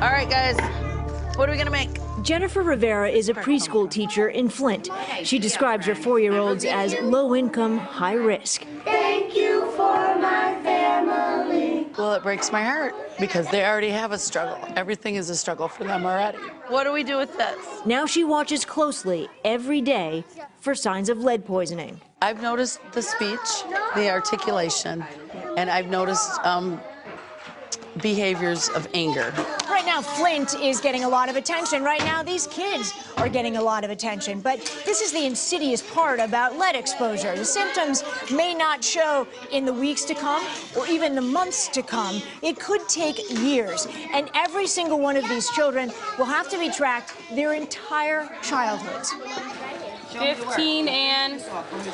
All right, guys, what are we gonna make? Jennifer Rivera is a preschool teacher in Flint. She describes her 4-year-olds as low-income, high-risk. Thank you for my family. Well, it breaks my heart because they already have a struggle. Everything is a struggle for them already. What do we do with this? Now she watches closely every day for signs of lead poisoning. I've noticed the speech, the articulation, and I've noticed behaviors of anger. Right now, Flint is getting a lot of attention. Right now, these kids are getting a lot of attention. But this is the insidious part about lead exposure. The symptoms may not show in the weeks to come or even the months to come. It could take years. And every single one of these children will have to be tracked their entire childhoods. 15 and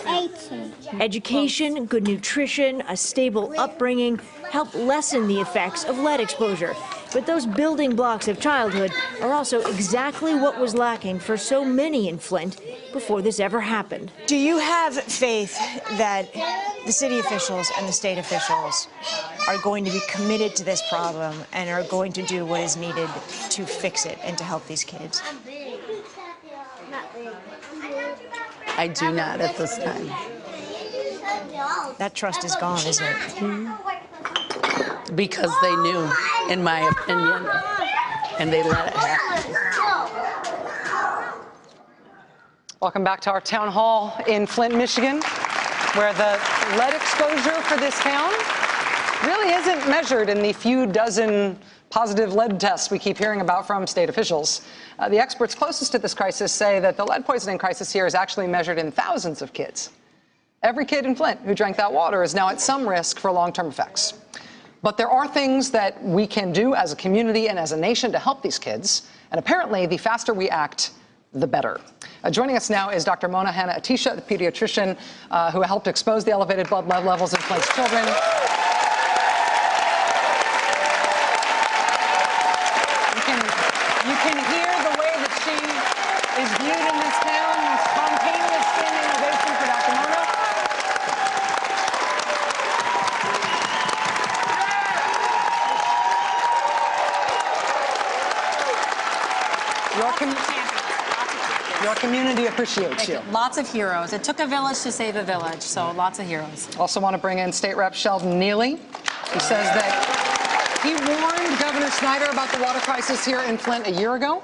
18. Education, good nutrition, a stable upbringing help lessen the effects of lead exposure. But those building blocks of childhood are also exactly what was lacking for so many in Flint before this ever happened. Do you have faith that the city officials and the state officials are going to be committed to this problem and are going to do what is needed to fix it and to help these kids? I do not at this time. That trust is gone, isn't it? Because they knew, in my opinion, and they let it happen. Welcome back to our town hall in Flint, Michigan, where the lead exposure for this town really isn't measured in the few dozen positive lead tests we keep hearing about from state officials. The experts closest to this crisis say that the lead poisoning crisis here is actually measured in thousands of kids. Every kid in Flint who drank that water is now at some risk for long-term effects. But there are things that we can do as a community and as a nation to help these kids. And apparently, the faster we act, the better. Joining us now is Dr. Mona Hanna-Attisha, the pediatrician who helped expose the elevated blood lead levels in Flint's children. You can hear the way that she is viewed in this town. Spontaneous standing ovation for Dr. Mona. Your community appreciates you. lots of heroes. It took a village to save a village, so lots of heroes. Also want to bring in State Rep Sheldon Neely, who says that he warned Governor Snyder about the water crisis here in Flint a year ago.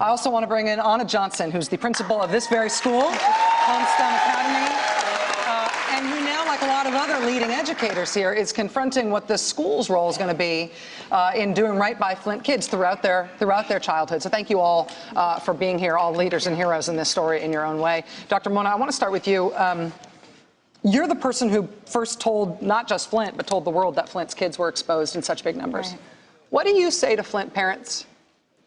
I also want to bring in Anna Johnson, who's the principal of this very school, Homestead Academy, and who now, like a lot of other leading educators here, is confronting what the school's role is going to be in doing right by Flint kids throughout their childhood. So thank you all for being here, all leaders and heroes in this story in your own way. Dr. Mona, I want to start with you. You're the person who first told not just Flint, but told the world that Flint's kids were exposed in such big numbers. Right. What do you say to Flint parents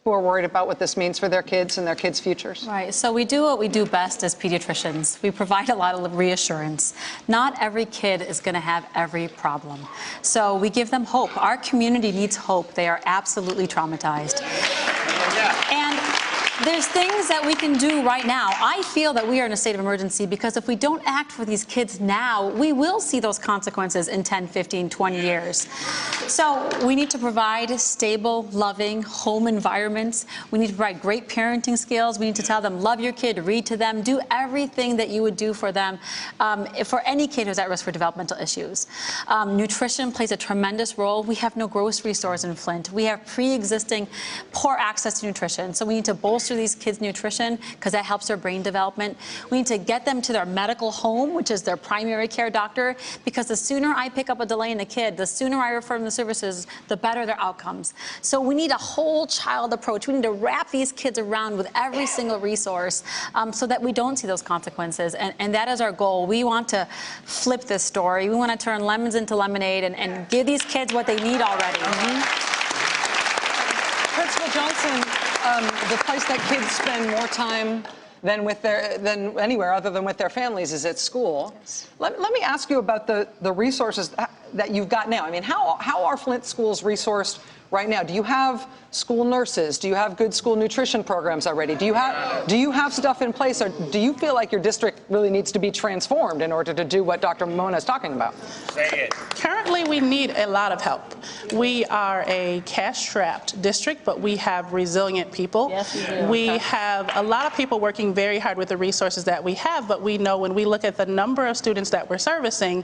who are worried about what this means for their kids and their kids' futures? Right, so we do what we do best as pediatricians. We provide a lot of reassurance. Not every kid is going to have every problem. So we give them hope. Our community needs hope. They are absolutely traumatized. And there's things that we can do right now. I feel that we are in a state of emergency because if we don't act for these kids now, we will see those consequences in 10, 15, 20 years. So we need to provide stable, loving home environments. We need to provide great parenting skills. We need to tell them, love your kid, read to them, do everything that you would do for them for any kid who's at risk for developmental issues. Nutrition plays a tremendous role. We have no grocery stores in Flint. We have pre-existing poor access to nutrition. So we need to bolster these kids' nutrition because that helps their brain development. We need to get them to their medical home, which is their primary care doctor, because the sooner I pick up a delay in a kid, the sooner I refer them to services, the better their outcomes. So we need a whole child approach. We need to wrap these kids around with every single resource so that we don't see those consequences. And that is our goal. We want to flip this story. We want to turn lemons into lemonade and give these kids what they need already. Principal Johnson, the place that kids spend more time than anywhere other than with their families is at school. Yes. Let me ask you about the resources. that you've got now? I mean, how are Flint schools resourced right now? Do you have school nurses? Do you have good school nutrition programs already? Do you have stuff in place, or do you feel like your district really needs to be transformed in order to do what Dr. Mona is talking about? Say it. Currently, we need a lot of help. We are a cash-strapped district, but we have resilient people. Yes, we do. We have a lot of people working very hard with the resources that we have, but we know when we look at the number of students that we're servicing,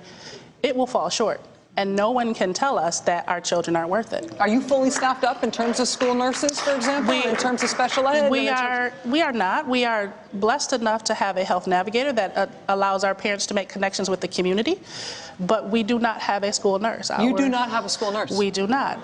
it will fall short. And no one can tell us that our children aren't worth it. Are you fully staffed up in terms of school nurses, for example, in terms of special ed? We are not. We are blessed enough to have a health navigator that allows our parents to make connections with the community, but we do not have a school nurse. You do not have a school nurse? We do not.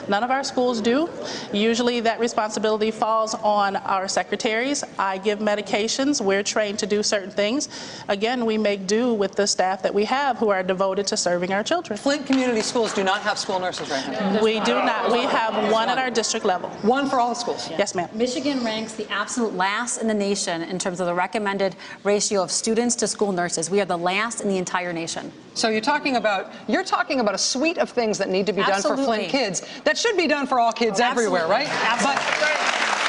None of our schools do. Usually that responsibility falls on our secretaries. I give medications. We're trained to do certain things. Again, we make do with the staff that we have who are devoted to serving our children. Flint Community Schools do not have school nurses right now? We do not. We have one at our district level. One for all the schools? Yes, ma'am. Michigan ranks the absolute last in the nation in terms of the recommended ratio of students to school nurses. We are the last in the entire nation. So you're talking about a suite of things that need to be done for Flint kids that should be done for all kids everywhere, right? Absolutely.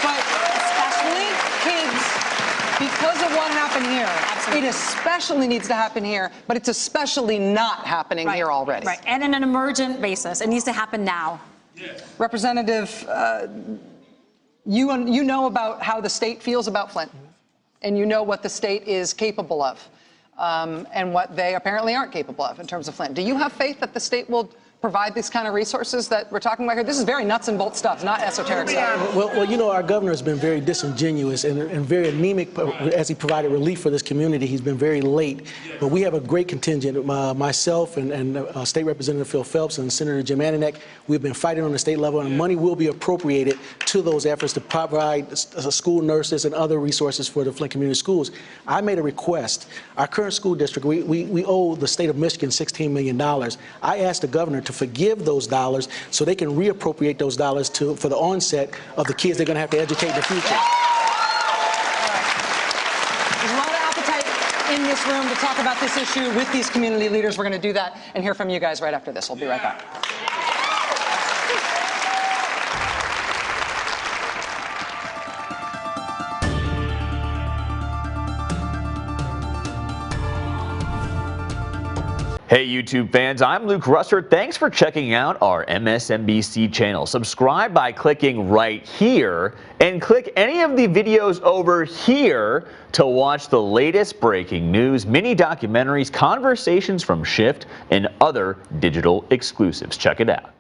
But Flint kids, because of what happened here, it especially needs to happen here, but it's especially not happening here already. Right, and on an emergent basis. It needs to happen now. Representative, you know about how the state feels about Flint, and you know what the state is capable of. And what they apparently aren't capable of in terms of Flint. Do you have faith that the state will provide these kind of resources that we're talking about here? This is very nuts and bolts stuff, not esoteric stuff. Well, you know, our governor has been very disingenuous and very anemic as he provided relief for this community. He's been very late. But we have a great contingent. Myself and State Representative Phil Phelps and Senator Jim Ananek, we've been fighting on the state level, and money will be appropriated to those efforts to provide school nurses and other resources for the Flint Community Schools. I made a request. Our current school district, we owe the state of Michigan $16 million. I asked the governor to forgive those dollars so they can reappropriate those dollars for the onset of the kids they're going to have to educate in the future. There's a lot of appetite in this room to talk about this issue with these community leaders. We're going to do that and hear from you guys right after this. We'll be right back. Hey YouTube fans, I'm Luke Russert. Thanks for checking out our MSNBC channel. Subscribe by clicking right here and click any of the videos over here to watch the latest breaking news, mini documentaries, conversations from Shift, and other digital exclusives. Check it out.